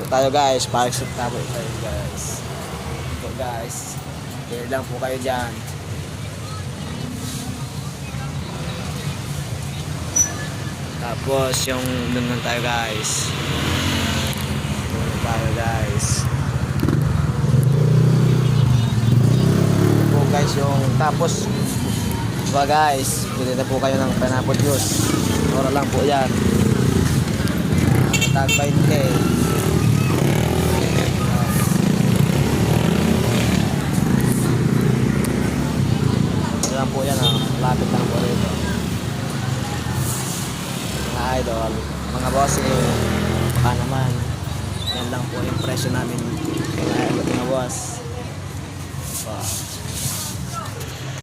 tayo guys. Park-shoot tayo guys. Ito guys. Kaya lang po kayo dyan. Tapos yung doon tayo guys. Doon tayo guys. Ito po guys yung tapos diba guys, pili na po kayo ng pineapple juice. Mura lang po yan. Tag 20k. Mura lang po yan. Lapit lang po rito. Mga idol, mga bossing, baka naman yan lang po yung presyo namin. Mga boss. Wow.